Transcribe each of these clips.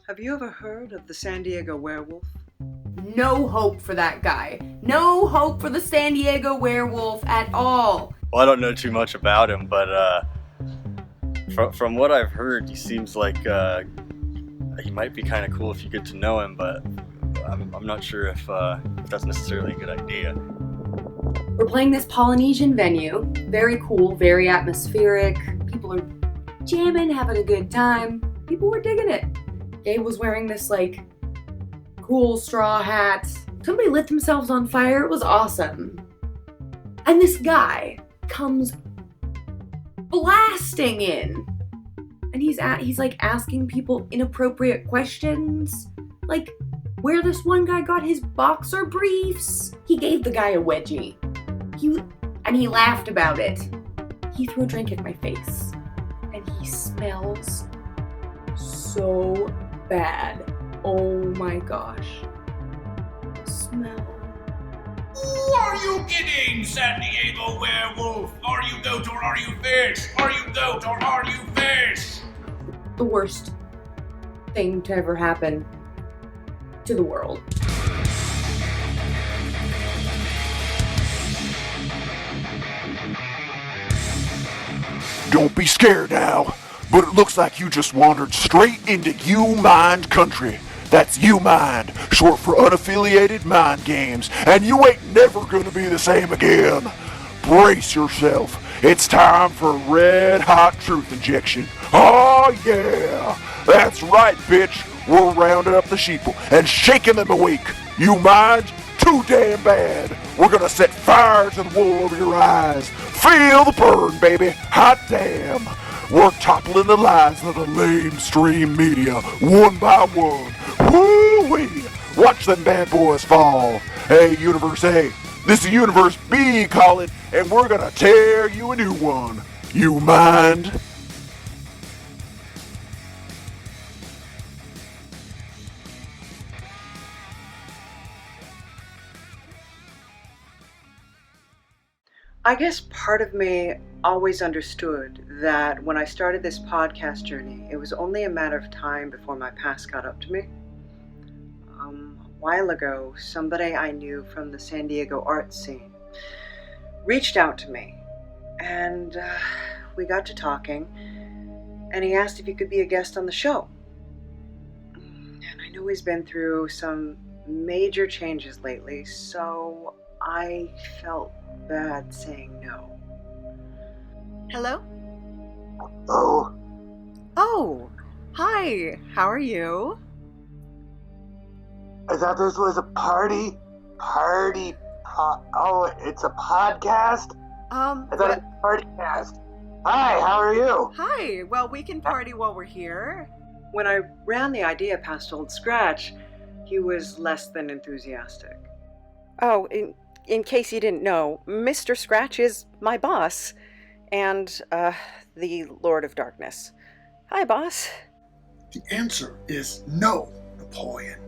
Have you ever heard of the San Diego Werewolf? No hope for that guy. No hope for the San Diego Werewolf at all. Well, I don't know too much about him, but from what I've heard, he seems like he might be kind of cool if you get to know him, but I'm not sure if that's necessarily a good idea. We're playing this Polynesian venue. Very cool, very atmospheric. People are jamming, having a good time. People were digging it. Gabe was wearing this, cool straw hat. Somebody lit themselves on fire. It was awesome. And this guy comes blasting in. And he's asking people inappropriate questions. Like, where this one guy got his boxer briefs. He gave the guy a wedgie. He laughed about it. He threw a drink in my face. And he smells so bad. Oh my gosh. The smell. Who are you kidding, San Diego Werewolf? Are you goat or are you fish? Are you goat or are you fish? The worst thing to ever happen to the world. Don't be scared now, but it looks like you just wandered straight into Umind country. That's Umind, short for unaffiliated mind games, and you ain't never gonna be the same again. Brace yourself. It's time for a red-hot truth injection. Oh yeah! That's right, bitch. We're rounding up the sheeple and shaking them awake. You mind? Too damn bad. We're gonna set fire to the wool over your eyes. Feel the burn, baby. Hot damn. We're toppling the lies of the lamestream media, one by one. Woo-wee! Watch them bad boys fall. Hey, Universe A, this is Universe B calling, and we're gonna tear you a new one. You mind? I guess part of me always understood that when I started this podcast journey, it was only a matter of time before my past got up to me. A while ago, somebody I knew from the San Diego art scene reached out to me, and we got to talking, and he asked if he could be a guest on the show. And I know he's been through some major changes lately, so I felt bad saying no. Hello? Oh, Oh, hi. How are you? I thought this was a party. It's a podcast? I thought it was a party cast. Hi, how are you? Hi. Well, we can party while we're here. When I ran the idea past Old Scratch, he was less than enthusiastic. Oh, in case you didn't know, Mr. Scratch is my boss, and, the Lord of Darkness. Hi, boss. The answer is no, Napoleon.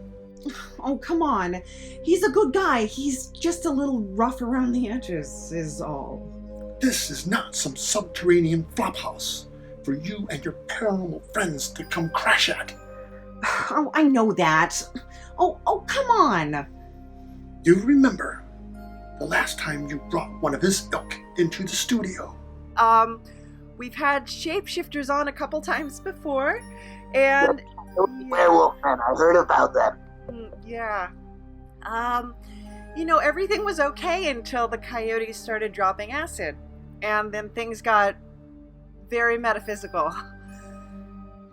Oh, come on. He's a good guy. He's just a little rough around the edges, is all. This is not some subterranean flophouse for you and your paranormal friends to come crash at. Oh, I know that. Oh, come on. You remember the last time you brought one of his ilk into the studio? We've had shapeshifters on a couple times before, and... Werewolf man, I heard about them. Yeah. Everything was okay until the coyotes started dropping acid, and then things got very metaphysical.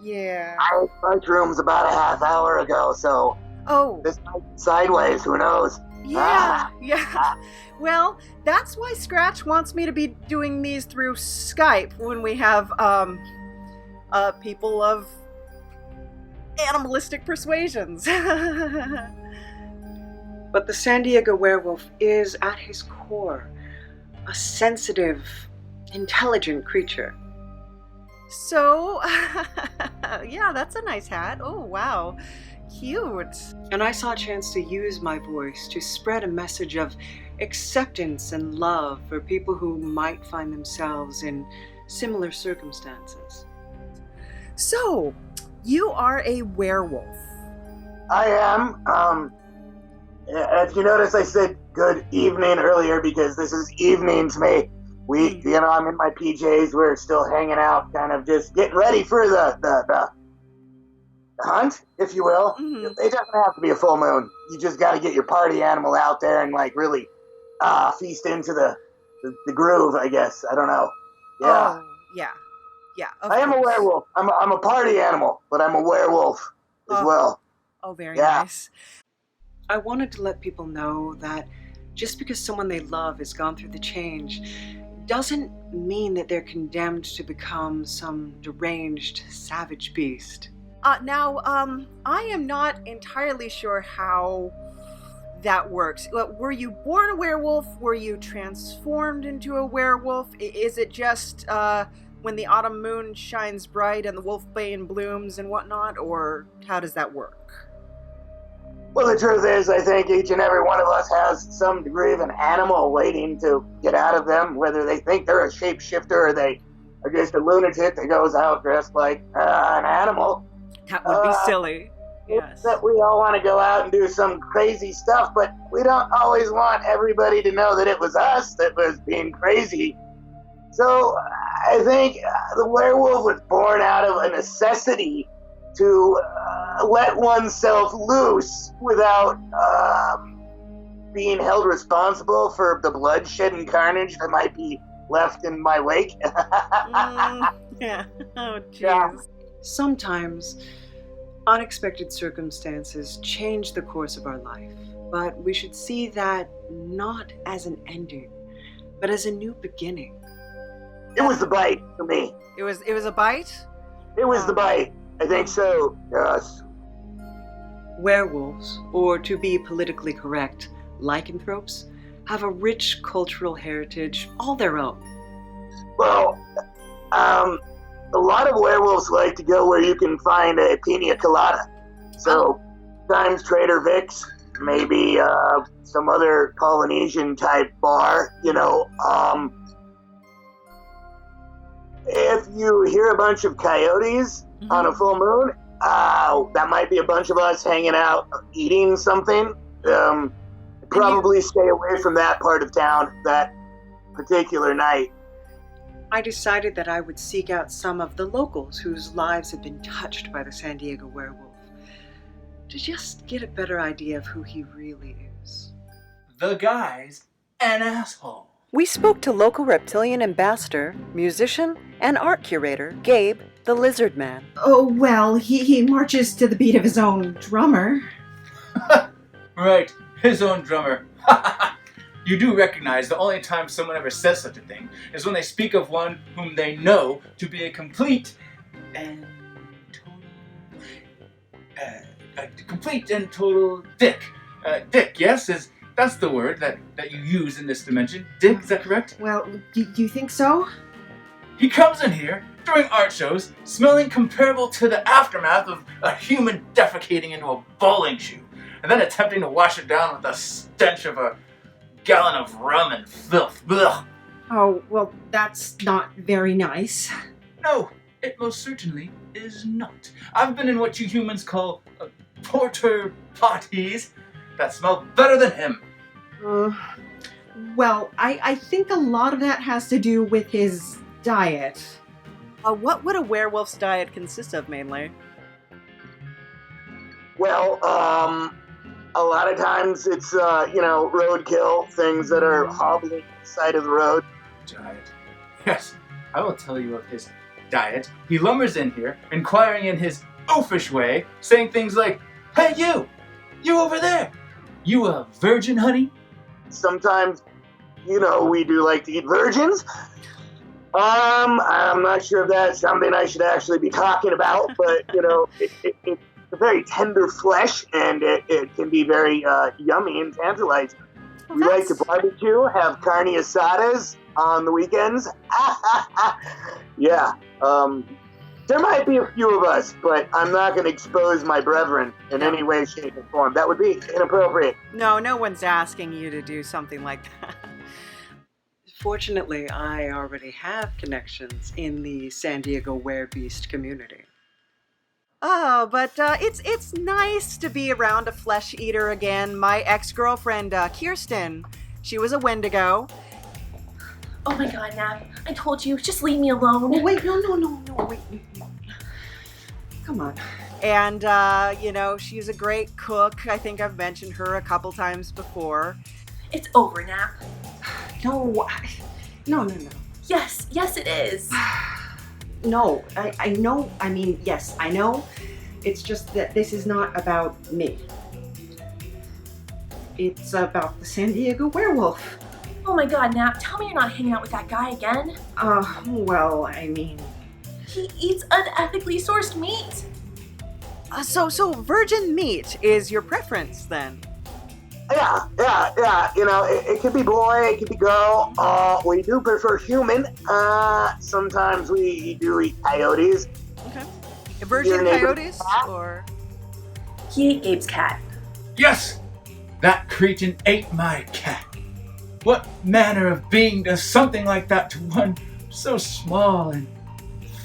Yeah. I ate mushrooms about a half hour ago, so Oh, this might be sideways, who knows? yeah. Well, that's why Scratch wants me to be doing these through Skype when we have, people of animalistic persuasions. But the San Diego Werewolf is, at his core, a sensitive, intelligent creature. So, yeah, that's a nice hat. Oh, wow. Cute. And I saw a chance to use my voice to spread a message of acceptance and love for people who might find themselves in similar circumstances. So, You are a werewolf. I am. If you notice, I said good evening earlier because this is evening to me. I'm in my PJs. We're still hanging out, kind of just getting ready for the hunt, if you will. Mm-hmm. It doesn't have to be a full moon. You just got to get your party animal out there and like really feast into the groove, I guess. I don't know. Yeah. Oh, yeah. Yeah. I am a werewolf. I'm a party animal, but I'm a werewolf as well. Oh, very Yeah. nice. I wanted to let people know that just because someone they love has gone through the change doesn't mean that they're condemned to become some deranged savage beast. Now, I am not entirely sure how that works. Were you born a werewolf? Were you transformed into a werewolf? Is it just when the autumn moon shines bright and the wolfbane blooms and whatnot, or how does that work? Well, the truth is, I think each and every one of us has some degree of an animal waiting to get out of them, whether they think they're a shapeshifter or they are just a lunatic that goes out dressed like an animal. That would be silly. Yes. That we all want to go out and do some crazy stuff, but we don't always want everybody to know that it was us that was being crazy. So I think the werewolf was born out of a necessity to let oneself loose without being held responsible for the bloodshed and carnage that might be left in my wake. Yeah. Oh, jeez. Yeah. Sometimes unexpected circumstances change the course of our life, but we should see that not as an ending, but as a new beginning. It was the bite for me. It was a bite? It was the bite. I think so, yes. Werewolves, or to be politically correct, lycanthropes, have a rich cultural heritage all their own. Well, a lot of werewolves like to go where you can find a pina colada. So, sometimes Trader Vic's, maybe some other Polynesian type bar, if you hear a bunch of coyotes on a full moon, that might be a bunch of us hanging out eating something. Probably stay away from that part of town that particular night. I decided that I would seek out some of the locals whose lives had been touched by the San Diego Werewolf, to just get a better idea of who he really is. The guy's an asshole. We spoke to local reptilian ambassador, musician, and art curator Gabe the Lizard Man. Oh, well, he marches to the beat of his own drummer. Right, his own drummer. You do recognize the only time someone ever says such a thing is when they speak of one whom they know to be a complete and total dick. Dick, yes, that's the word that you use in this dimension. Dick, is that correct? Well, do you think so? He comes in here during art shows smelling comparable to the aftermath of a human defecating into a bowling shoe, and then attempting to wash it down with the stench of a gallon of rum and filth. Ugh. Oh, well, that's not very nice. No, it most certainly is not. I've been in what you humans call porter potties that smell better than him. Well, I think a lot of that has to do with his diet. What would a werewolf's diet consist of mainly? Well, a lot of times it's, roadkill, things that are hobbling on the side of the road. Diet. Yes, I will tell you of his diet. He lumbers in here, inquiring in his oafish way, saying things like, "Hey, you over there, you a virgin, honey?" Sometimes, we do like to eat virgins. I'm not sure if that's something I should actually be talking about, but, it's a very tender flesh, and it can be very yummy and tantalizing. Well, We like to barbecue, have carne asadas on the weekends. Yeah. There might be a few of us, but I'm not going to expose my brethren in any way, shape, or form. That would be inappropriate. No one's asking you to do something like that. Fortunately, I already have connections in the San Diego Werebeast community. Oh, but it's nice to be around a flesh eater again. My ex-girlfriend, Kirsten, she was a Wendigo. Oh my god, Nap. I told you, just leave me alone. Oh, wait, no, wait. Come on. And, she's a great cook. I think I've mentioned her a couple times before. It's over, Nap. No. Yes, it is. No, I know, yes, I know. It's just that this is not about me. It's about the San Diego Werewolf. Oh my god, Nap, tell me you're not hanging out with that guy again. Well, He eats unethically sourced meat. So virgin meat is your preference, then? Yeah. It could be boy, it could be girl. We do prefer human. Sometimes we do eat coyotes. Okay. Virgin Your neighbor's coyotes, cat? or? He ate Gabe's cat. Yes! That cretin ate my cat. What manner of being does something like that to one so small and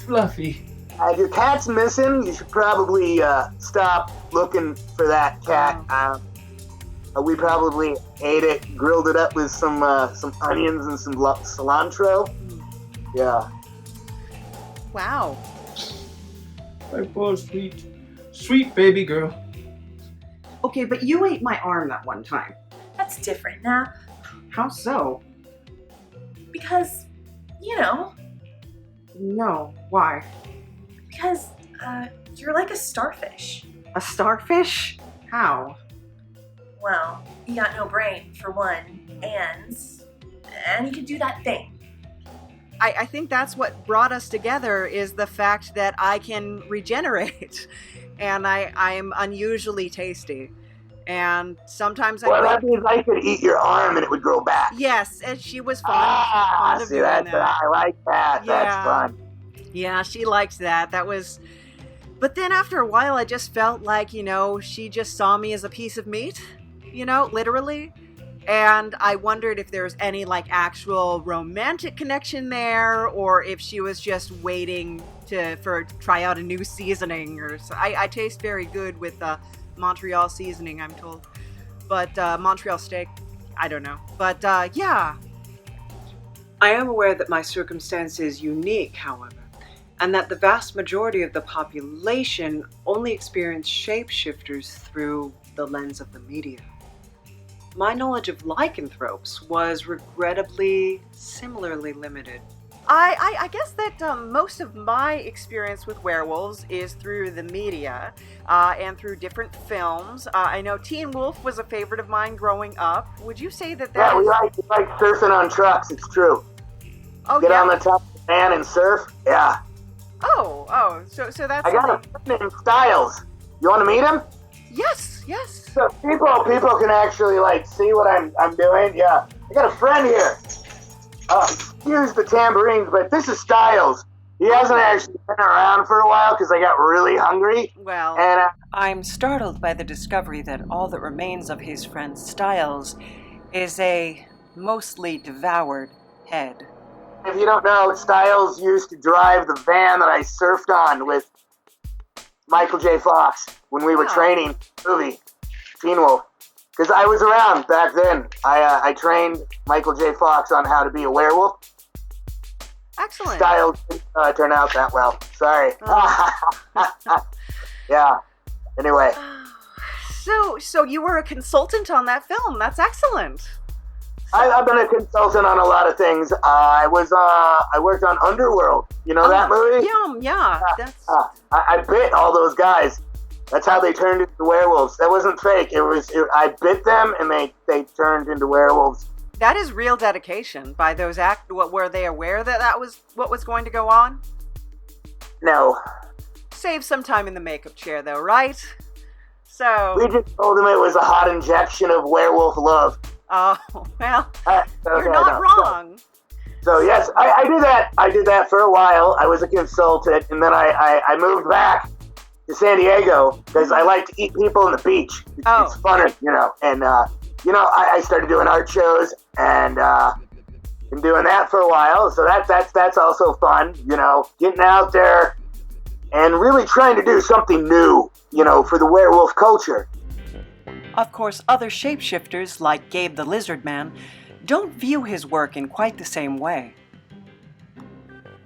fluffy? If your cat's missing, you should probably stop looking for that cat. We probably ate it, grilled it up with some onions and some cilantro. Yeah. Wow. My poor sweet baby girl. okay, but you ate my arm that one time. That's different, Nap. How so? Because, No, why? because, you're like a starfish. A starfish? How? Well, you got no brain, for one, and you can do that thing. I think that's what brought us together, is the fact that I can regenerate. And I'm unusually tasty. And sometimes Well, that means I could eat your arm and it would grow back. Yes, and she was fond of See, doing that's that. I like that. Yeah. That's fun. Yeah, she liked that. But then after a while, I just felt like, she just saw me as a piece of meat, literally. And I wondered if there's any, actual romantic connection there, or if she was just waiting to try out a new seasoning. I taste very good with Montreal seasoning, I'm told. But Montreal steak, I don't know. But, yeah. I am aware that my circumstance is unique, however, and that the vast majority of the population only experience shapeshifters through the lens of the media. My knowledge of lycanthropes was regrettably similarly limited. I guess that most of my experience with werewolves is through the media and through different films. I know Teen Wolf was a favorite of mine growing up. Would you say that Yeah, we like surfing on trucks. It's true. Oh, Get yeah? on the top of the van and surf. Yeah. Oh, so that's I got a friend named Styles. You want to meet him? Yes. So people can actually see what I'm doing. Yeah. I got a friend here. Here's the tambourines, but this is Styles. He hasn't actually been around for a while because I got really hungry. Well, And I'm startled by the discovery that all that remains of his friend Styles is a mostly devoured head. if you don't know, Styles used to drive the van that I surfed on with Michael J. Fox when we were Wow. training the movie Teen Wolf. Because I was around back then. I trained Michael J. Fox on how to be a werewolf. excellent. Styles didn't turn out that well. Sorry. Oh. Yeah. Anyway. So you were a consultant on that film. That's excellent. I've been a consultant on a lot of things. I worked on Underworld. You know that movie? Yeah. That's I bit all those guys. That's how they turned into werewolves. That wasn't fake. I bit them and they turned into werewolves. that is real dedication by those Were they aware that that was what was going to go on? No. Save some time in the makeup chair, though, right? So. We just told them it was a hot injection of werewolf love. Oh well, Okay, you're not no. wrong. So yes, I did that. I did that for a while. I was a consultant, and then I moved back to San Diego because I like to eat people on the beach. It's funner, And I started doing art shows and been doing that for a while. So that's also fun, getting out there, and really trying to do something new, for the werewolf culture. Of course, other shapeshifters, like Gabe the Lizard Man, don't view his work in quite the same way.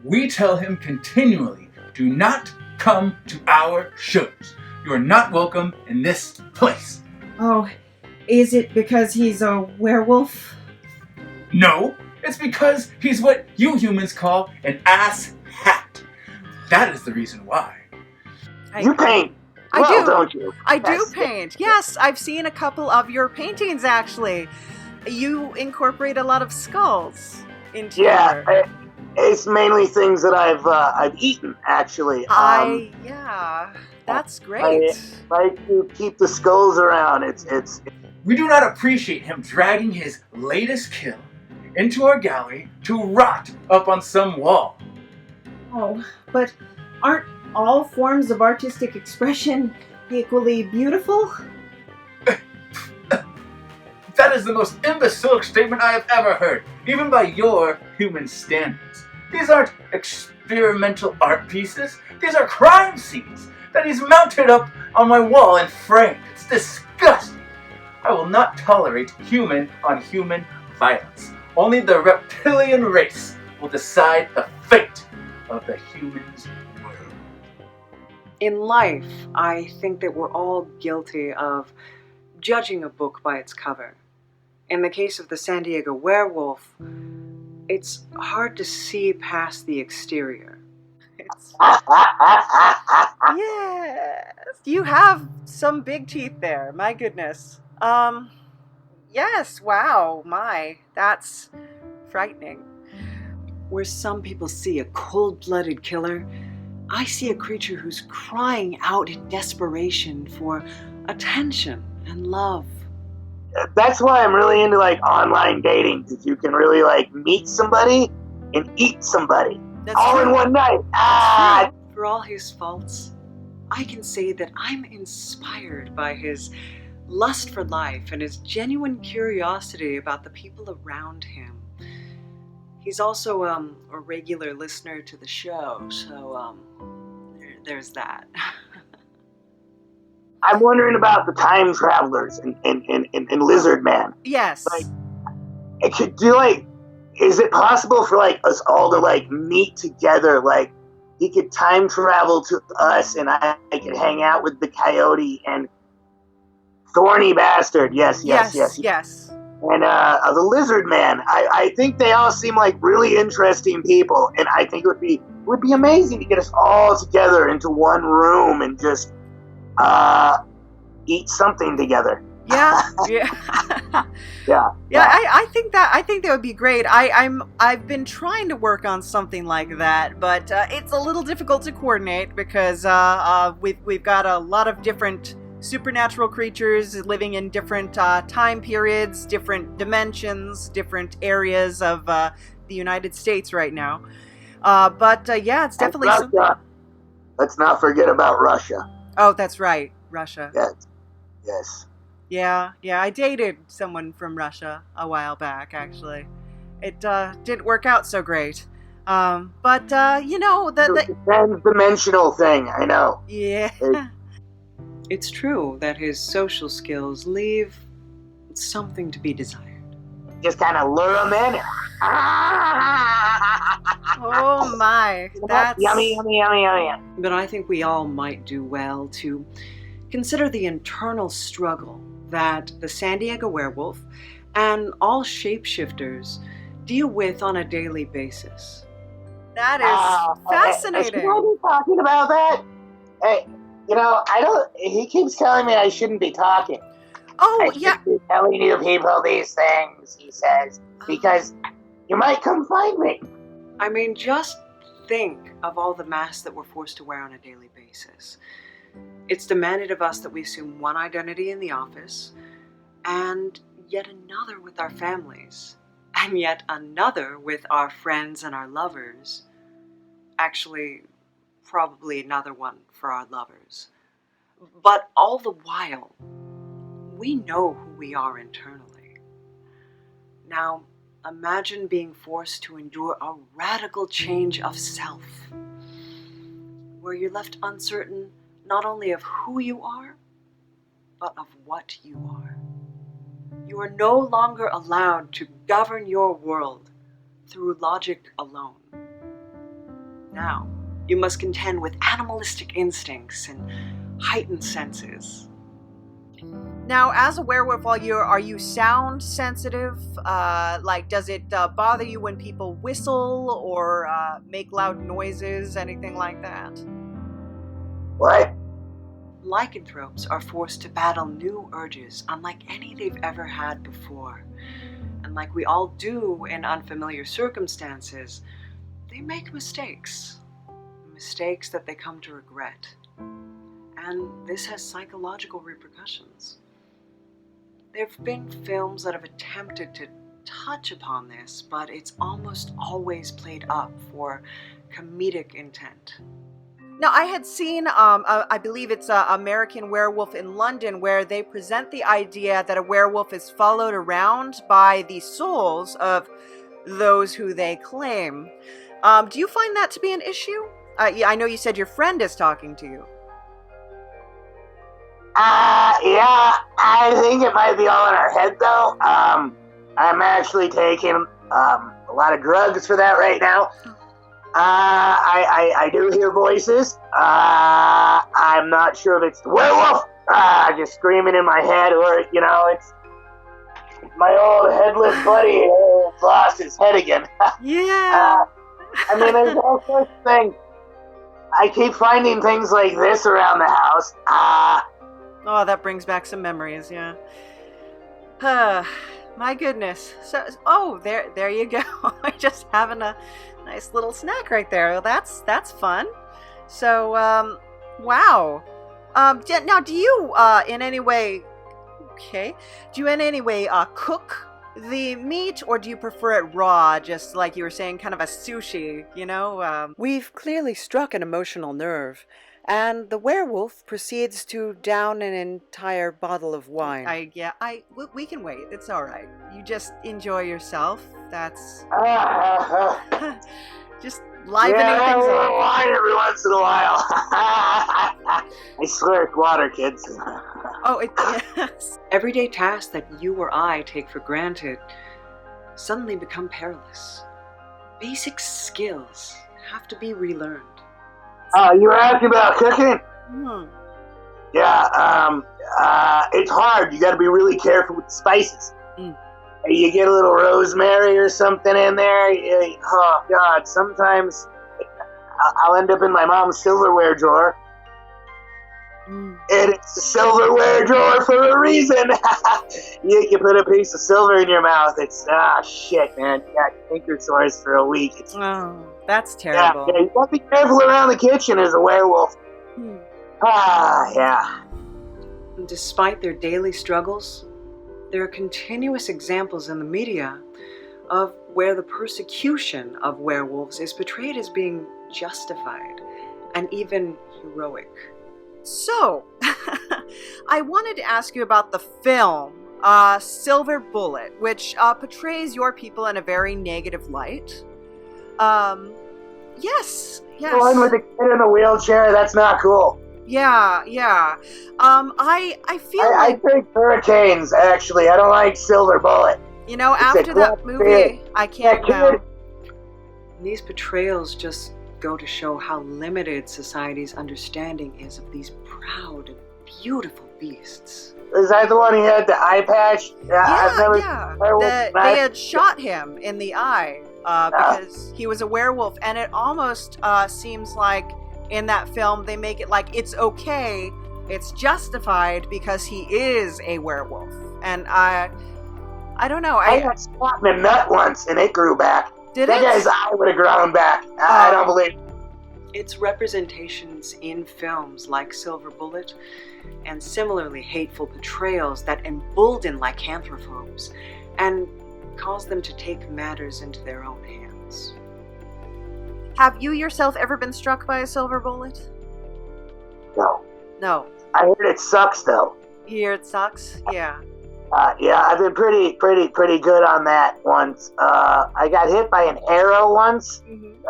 We tell him continually, do not come to our shows. You are not welcome in this place. Oh, is it because he's a werewolf? No, it's because he's what you humans call an ass hat. That is the reason why. You paint I well, do. don't you? I do Yes. paint. Yes, I've seen a couple of your paintings actually. You incorporate a lot of skulls into Yeah, your... it's mainly things that I've eaten, actually. That's great. I like to keep the skulls around. It's We do not appreciate him dragging his latest kill into our gallery to rot up on some wall. Oh, but aren't all forms of artistic expression equally beautiful? That is the most imbecilic statement I have ever heard, even by your human standards. These aren't experimental art pieces. These are crime scenes that he's mounted up on my wall and framed. It's disgusting. I will not tolerate human on human violence. Only the reptilian race will decide the fate of the human's world. In life, I think that we're all guilty of judging a book by its cover. In the case of the San Diego Werewolf, it's hard to see past the exterior. Yes, you have some big teeth there. My goodness. Yes. Wow. That's frightening. Where some people see a cold-blooded killer, I see a creature who's crying out in desperation for attention and love. That's why I'm really into online dating, because you can really meet somebody and eat somebody That's all true. in one night. For all his faults, I can say that I'm inspired by his lust for life and his genuine curiosity about the people around him. He's also a regular listener to the show, so there's that. I'm wondering about the time travelers in Lizard Man. Yes. Is it possible for us all to meet together? He could time travel to us, and I could hang out with the coyote and Thorny Bastard. Yes. And the Lizard Man. I think they all seem like really interesting people, and I think it would be amazing to get us all together into one room and just eat something together. Yeah. Yeah. I think that would be great. I've been trying to work on something like that, but it's a little difficult to coordinate because we've got a lot of different supernatural creatures living in different time periods, different dimensions, different areas of the United States right now. But it's definitely something. Let's not forget about Russia. Oh, that's right, Russia. Yes. Yeah, I dated someone from Russia a while back, actually. It didn't work out so great. But the trans-dimensional thing, I know. Yeah. It's true that his social skills leave something to be desired. Just kind of lure them in. Oh my, that's yummy. But I think we all might do well to consider the internal struggle that the San Diego Werewolf and all shapeshifters deal with on a daily basis. That is fascinating. Should I be talking about that? Hey, he keeps telling me I shouldn't be talking. Oh, I shouldn't be telling you people these things, he says, because you might come find me. I mean, just think of all the masks that we're forced to wear on a daily basis. It's demanded of us that we assume one identity in the office, and yet another with our families, and yet another with our friends and our lovers. Actually, probably another one for our lovers. But all the while, we know who we are internally. Now, imagine being forced to endure a radical change of self. where you're left uncertain not only of who you are, but of what you are. You are no longer allowed to govern your world through logic alone. Now, you must contend with animalistic instincts and heightened senses. Now, as a werewolf, are you sound sensitive? Like, does it bother you when people whistle or make loud noises, anything like that? What? Lycanthropes are forced to battle new urges unlike any they've ever had before. And like we all do in unfamiliar circumstances, they make mistakes. Mistakes that they come to regret. And this has psychological repercussions. There have been films that have attempted to touch upon this, but it's almost always played up for comedic intent. Now, I had seen, I believe it's American Werewolf in London, where they present the idea that a werewolf is followed around by the souls of those who they claim. Do you find that to be an issue? Yeah, I know you said your friend is talking to you. Yeah, I think it might be all in our head, though. I'm actually taking a lot of drugs for that right now. I do hear voices. I'm not sure if it's the werewolf just screaming in my head, or, it's my old headless buddy who lost his head again. Yeah. I mean, there's all sorts of things. I keep finding things like this around the house. Oh, that brings back some memories, yeah. My goodness. So, there you go. I'm just having a nice little snack right there. Well, that's fun. So, wow. Now, do you in any way cook the meat, or do you prefer it raw, just like you were saying, kind of a sushi, We've clearly struck an emotional nerve, and the werewolf proceeds to down an entire bottle of wine. We can wait. It's all right. You just enjoy yourself. That's just livening things up. Wine every once in a while. I swear it's water, kids. Yes. Everyday tasks that you or I take for granted suddenly become perilous. Basic skills have to be relearned. You were asking about cooking? Yeah, it's hard. You gotta be really careful with the spices. You get a little rosemary or something in there. Oh, God, sometimes I'll end up in my mom's silverware drawer. And it's the silverware drawer for a reason. You put a piece of silver in your mouth. It's, shit, man. You got finger sores for a week. That's terrible. Yeah, you gotta be careful around the kitchen as a werewolf. Yeah. Despite their daily struggles, there are continuous examples in the media of where the persecution of werewolves is portrayed as being justified and even heroic. So, I wanted to ask you about the film, Silver Bullet, which portrays your people in a very negative light. Yes. The one with the kid in the wheelchair, that's not cool. Yeah. I feel I take hurricanes, actually. I don't like Silver Bullet. After that movie, I can't now. These portrayals just go to show how limited society's understanding is of these proud and beautiful beasts. Is that the one he had the eye patch? They had shot him in the eye because he was a werewolf, and it almost seems like in that film they make it like it's okay, it's justified because he is a werewolf. And I don't know. I got shot in the nut once and it grew back. That guy's eye would have grown back. I don't believe it. It's representations in films like Silver Bullet and similarly hateful portrayals that embolden lycanthropes and cause them to take matters into their own hands. Have you yourself ever been struck by a silver bullet? No. No. I heard it sucks, though. You hear it sucks? Yeah. Yeah, I've been pretty good on that once. I got hit by an arrow once.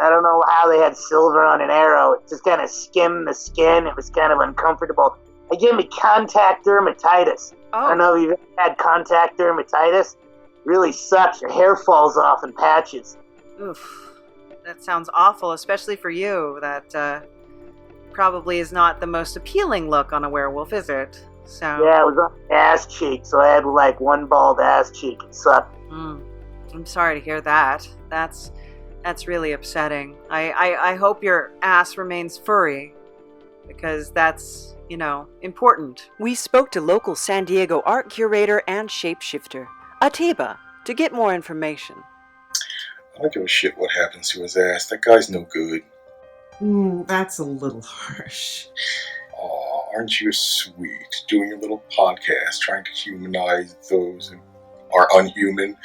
I don't know how they had silver on an arrow. It just kind of skimmed the skin. It was kind of uncomfortable. It gave me contact dermatitis. I don't know if you've ever had contact dermatitis. Really sucks. Your hair falls off in patches. Oof. That sounds awful, especially for you. That probably is not the most appealing look on a werewolf, is it? So yeah, it was on my ass cheek, so I had like one bald ass cheek. It sucked. I'm sorry to hear that. That's really upsetting. I hope your ass remains furry, because that's, important. We spoke to local San Diego art curator and shapeshifter, Atiba, to get more information. I don't give a shit what happens to his ass. That guy's no good. That's a little harsh. Aw, aren't you sweet? Doing a little podcast trying to humanize those who are unhuman.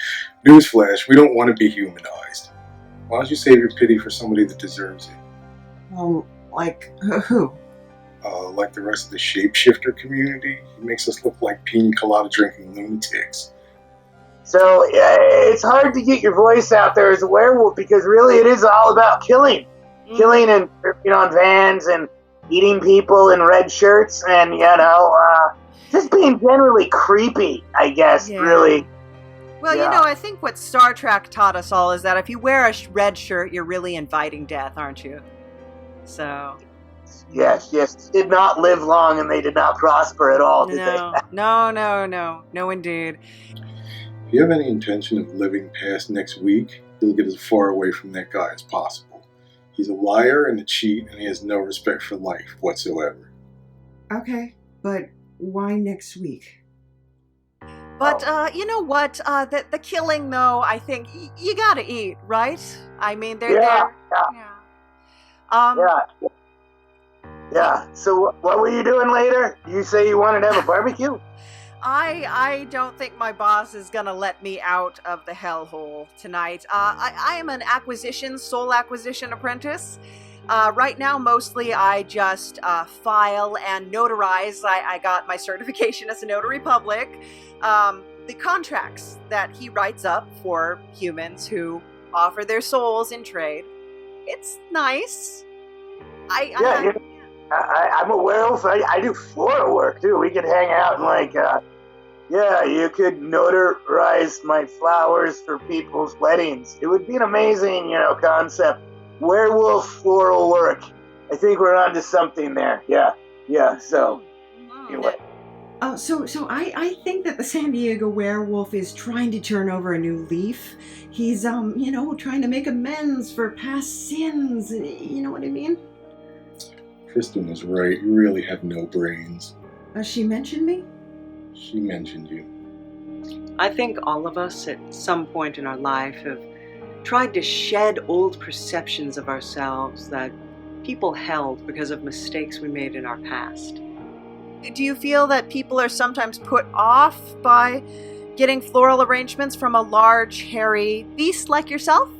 Newsflash, we don't want to be humanized. Why don't you save your pity for somebody that deserves it? Like who? Like the rest of the shapeshifter community. He makes us look like pina colada drinking lunatics. So it's hard to get your voice out there as a werewolf, because really it is all about killing. Killing and on vans and eating people in red shirts and, just being generally creepy, I guess, really. Well, I think what Star Trek taught us all is that if you wear a red shirt, you're really inviting death, aren't you? So... Yes. Did not live long, and they did not prosper at all, did they? No, indeed. If you have any intention of living past next week, you'll get as far away from that guy as possible. He's a liar and a cheat, and he has no respect for life whatsoever. Okay, but why next week? But, you know what? The killing, though, I think you gotta eat, right? I mean, they're there. Yeah. So what were you doing later? You say you wanted to have a barbecue? I don't think my boss is gonna let me out of the hellhole tonight. I am an soul acquisition apprentice. Right now, mostly I just file and notarize. I got my certification as a notary public. The contracts that he writes up for humans who offer their souls in trade. It's nice. I'm a werewolf. I do Fulero work too. We could hang out and you could notarize my flowers for people's weddings. It would be an amazing, concept. Werewolf floral work. I think we're onto something there. Yeah. So, anyway. So I think that the San Diego Werewolf is trying to turn over a new leaf. He's, trying to make amends for past sins. You know what I mean? Kristen was right. You really have no brains. She mentioned me? She mentioned you. I think all of us at some point in our life have tried to shed old perceptions of ourselves that people held because of mistakes we made in our past. Do you feel that people are sometimes put off by getting floral arrangements from a large, hairy beast like yourself?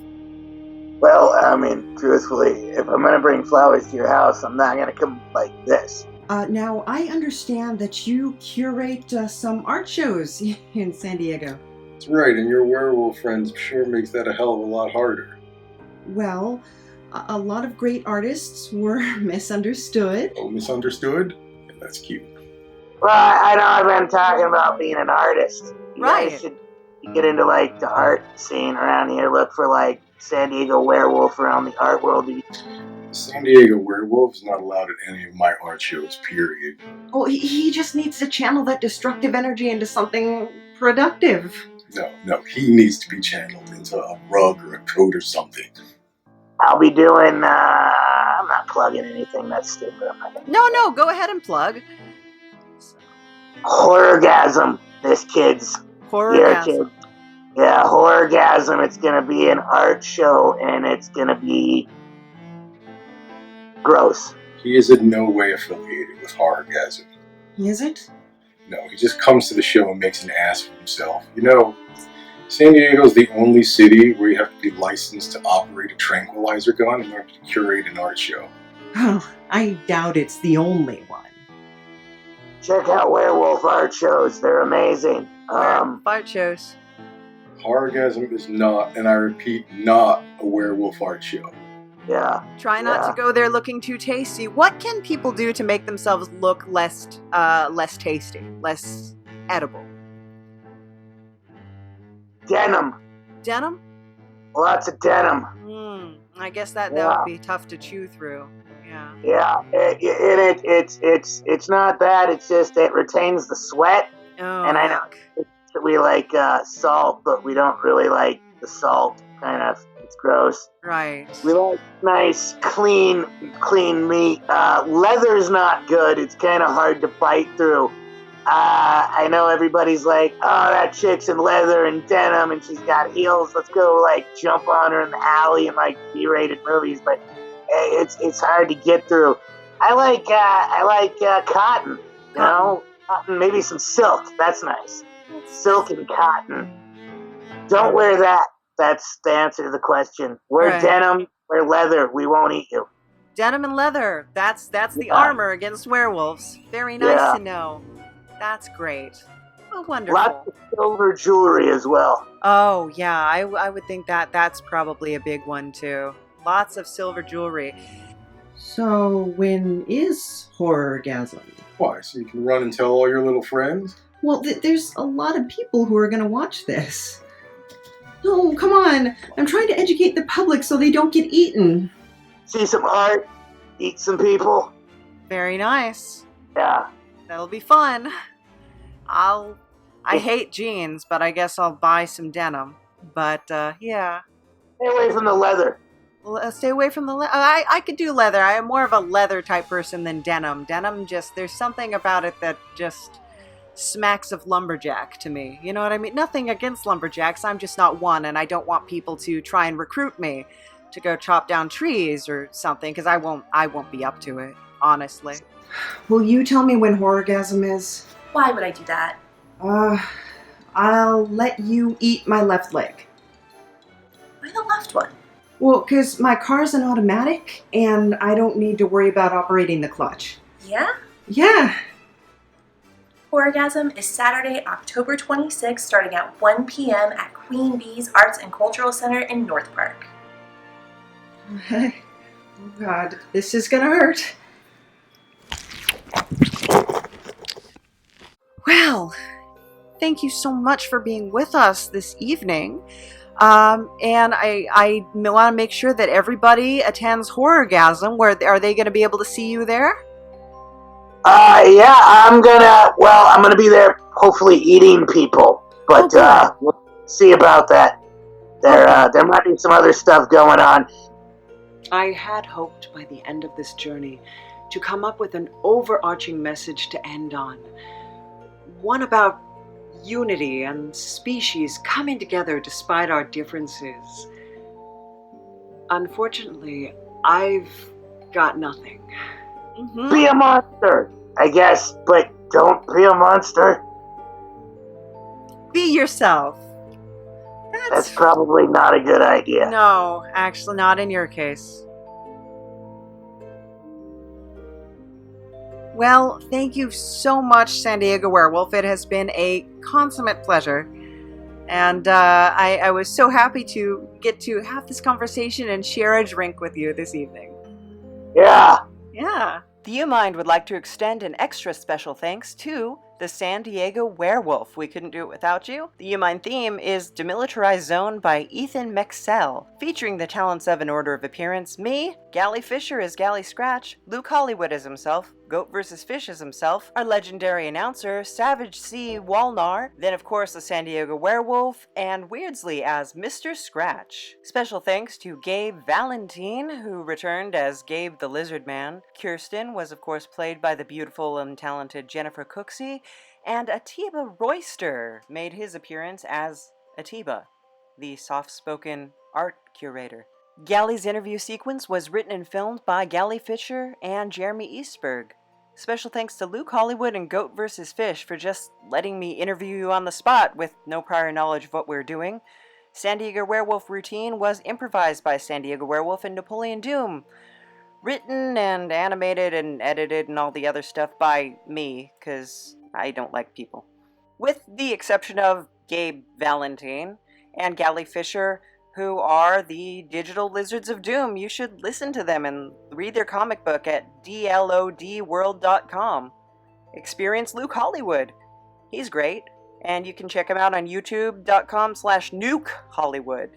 Well, I mean, truthfully, if I'm going to bring flowers to your house, I'm not going to come like this. Now, I understand that you curate some art shows in San Diego. That's right, and your werewolf friends sure makes that a hell of a lot harder. Well, a lot of great artists were misunderstood. Oh, misunderstood? Yeah, that's cute. Well, I know I've been talking about being an artist. You guys should get into, the art scene around here. Look for, San Diego Werewolf around the art world. San Diego Werewolf is not allowed at any of my art shows, period. Oh, he just needs to channel that destructive energy into something productive. No, he needs to be channeled into a rug or a coat or something. I'll be doing, I'm not plugging anything, that's stupid. No, go ahead and plug. Horrorgasm, this kid's. Horrorgasm. Yeah, Horrorgasm. It's gonna be an art show, and it's gonna be gross. He is in no way affiliated with Horrorgasm. He isn't? No, he just comes to the show and makes an ass of himself. San Diego's the only city where you have to be licensed to operate a tranquilizer gun in order to curate an art show. Oh, I doubt it's the only one. check out werewolf art shows. They're amazing. Art shows. Horrorgasm is not, and I repeat, not a werewolf art show. Yeah. Try not to go there looking too tasty. What can people do to make themselves look less tasty, less edible? Denim. Denim? Lots of denim. I guess that would be tough to chew through. Yeah. Yeah. It's not that. It's just it retains the sweat. Oh. And I know we like salt, but we don't really like the salt. Kind of. It's gross. Right. We like nice, clean meat. Leather's not good. It's kind of hard to bite through. I know everybody's like, oh, that chick's in leather and denim and she's got heels. Let's go, like, jump on her in the alley in, like, B-rated movies. But it's hard to get through. I like cotton, you know? Cotton, maybe some silk. That's nice. Silk and cotton. Don't wear that. That's the answer to the question. Wear denim, wear leather. We won't eat you. Denim and leather. That's the armor against werewolves. Very nice to know. That's great. Oh, wonderful. Lots of silver jewelry as well. Oh, yeah. I would think that's probably a big one, too. Lots of silver jewelry. So, when is Horrorgasm? Why, so you can run and tell all your little friends? Well, there's a lot of people who are going to watch this. No, come on. I'm trying to educate the public so they don't get eaten. See some art, eat some people. Very nice. Yeah. That'll be fun. I hate jeans, but I guess I'll buy some denim. But, yeah. Stay away from the leather. Stay away from the leather. I could do leather. I am more of a leather type person than denim. Denim there's something about it that just smacks of lumberjack to me. You know what I mean? Nothing against lumberjacks. I'm just not one, and I don't want people to try and recruit me to go chop down trees or something, because I won't be up to it, honestly. Will you tell me when Horrorgasm is? Why would I do that? I'll let you eat my left leg. Why the left one? Well, because my car's an automatic, and I don't need to worry about operating the clutch. Yeah? Yeah. Horrorgasm is Saturday, October 26th, starting at 1 p.m. at Queen Bee's Arts and Cultural Center in North Park. Oh, God. This is gonna hurt. Well, thank you so much for being with us this evening. And I want to make sure that everybody attends Horrorgasm. Are they going to be able to see you there? Yeah, I'm gonna be there, hopefully eating people. But, we'll see about that. There might be some other stuff going on. I had hoped by the end of this journey to come up with an overarching message to end on. One about unity and species coming together despite our differences. Unfortunately, I've got nothing. Mm-hmm. Be a monster, I guess, but don't be a monster. Be yourself. That's probably not a good idea. No, actually not in your case. Well, thank you so much, San Diego Werewolf. It has been a consummate pleasure. And I was so happy to get to have this conversation and share a drink with you this evening. Yeah. Yeah. The Umind would like to extend an extra special thanks to the San Diego Werewolf. We couldn't do it without you. The Umind theme is Demilitarized Zone by Ethan Meixsell, featuring the talents of An Order of Appearance, me, Gally Fisher as Gally Scratch, Luke Hollywood as himself, Goat vs. Fish as himself, our legendary announcer, Savage C. Whalnar, then of course the San Diego Werewolf, and Weirdsley as Mr. Scratch. Special thanks to Gabe Valentine, who returned as Gabe the Lizard Man. Kirsten was of course played by the beautiful and talented Jennifer Cooksey, and Atiba Royster made his appearance as Atiba, the soft-spoken art curator. Gally's interview sequence was written and filmed by Gally Fisher and Jeremy Eastberg. Special thanks to Luke Hollywood and Goat vs. Fish for just letting me interview you on the spot with no prior knowledge of what we're doing. San Diego Werewolf routine was improvised by San Diego Werewolf and Napoleon Doom. Written and animated and edited and all the other stuff by me, because I don't like people. With the exception of Gabe Valentine and Gally Fisher, who are the digital lizards of doom. You should listen to them and read their comic book at dlodworld.com. Experience Luke Hollywood. He's great, and you can check him out on youtube.com/nukehollywood.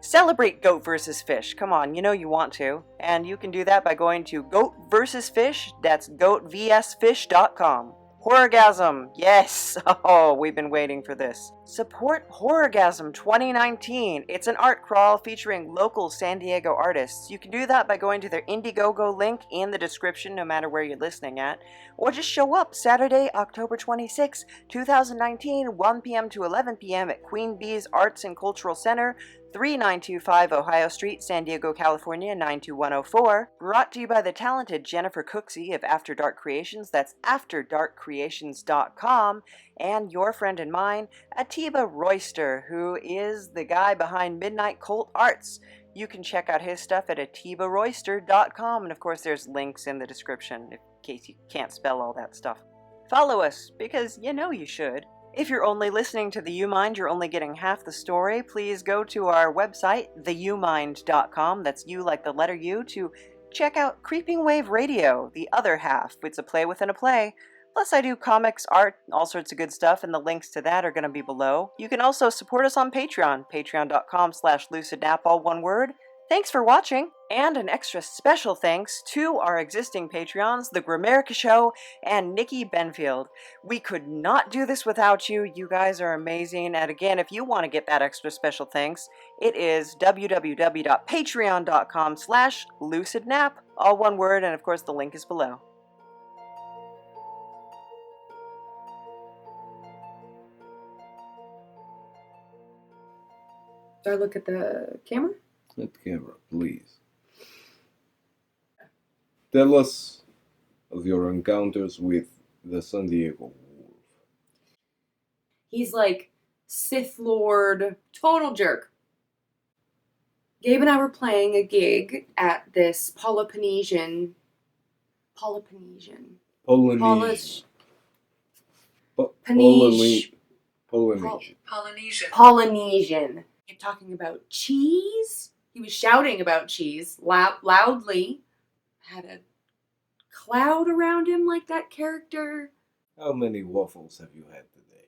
Celebrate Goat vs. Fish. Come on, you know you want to. And you can do that by going to Goat vs. Fish. That's goatvsfish.com. Horrorgasm, yes! Oh, we've been waiting for this. Support Horrorgasm 2019. It's an art crawl featuring local San Diego artists. You can do that by going to their Indiegogo link in the description, no matter where you're listening at, or just show up Saturday, October 26, 2019, 1 p.m. to 11 p.m. at Queen Bee's Arts and Cultural Center, 3925 Ohio Street, San Diego, California, 92104. Brought to you by the talented Jennifer Cooksey of After Dark Creations, that's afterdarkcreations.com, and your friend and mine, Atiba Royster, who is the guy behind Midnight Cult Arts. You can check out his stuff at atibaroyster.com, and of course there's links in the description in case you can't spell all that stuff. Follow us, because you know you should. If you're only listening to the Umind, you're only getting half the story. Please go to our website, theumind.com, that's U like the letter U, to check out Creeping Wave Radio, the other half. It's a play within a play. Plus I do comics, art, all sorts of good stuff, and the links to that are going to be below. You can also support us on Patreon, patreon.com/lucidnap, all one word. Thanks for watching, and an extra special thanks to our existing Patreons, The Grimerica Show and Nikki Benfield. We could not do this without you. You guys are amazing. And again, if you want to get that extra special thanks, it is www.patreon.com/lucidnap, all one word, and of course the link is below. Do I look at the camera? At the camera, please. Tell us of your encounters with the San Diego Werewolf. He's like Sith Lord, total jerk. Gabe and I were playing a gig at this Polynesian. Kept talking about cheese. He was shouting about cheese loudly. Had a cloud around him like that character. How many waffles have you had today?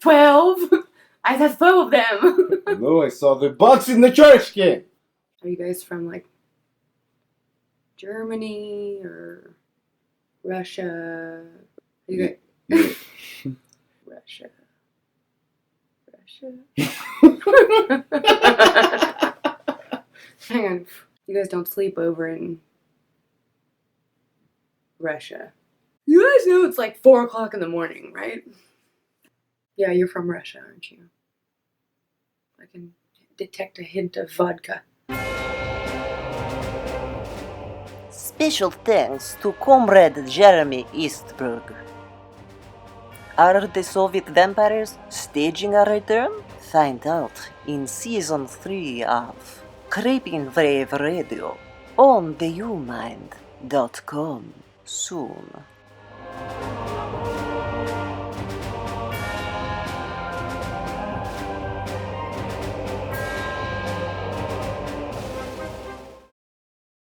12. I had 12 of them. No, I saw the box in the trash can. Are you guys from like Germany or Russia? You guys? Yeah. Russia. Hang on. You guys don't sleep over in Russia. You guys know it's like 4 o'clock in the morning, right? Yeah, you're from Russia, aren't you? I can detect a hint of vodka. Special thanks to Comrade Jeremy Eastberg. Are the Soviet vampires staging a return? Find out in Season 3 of Creeping Wave Radio on theumind.com soon.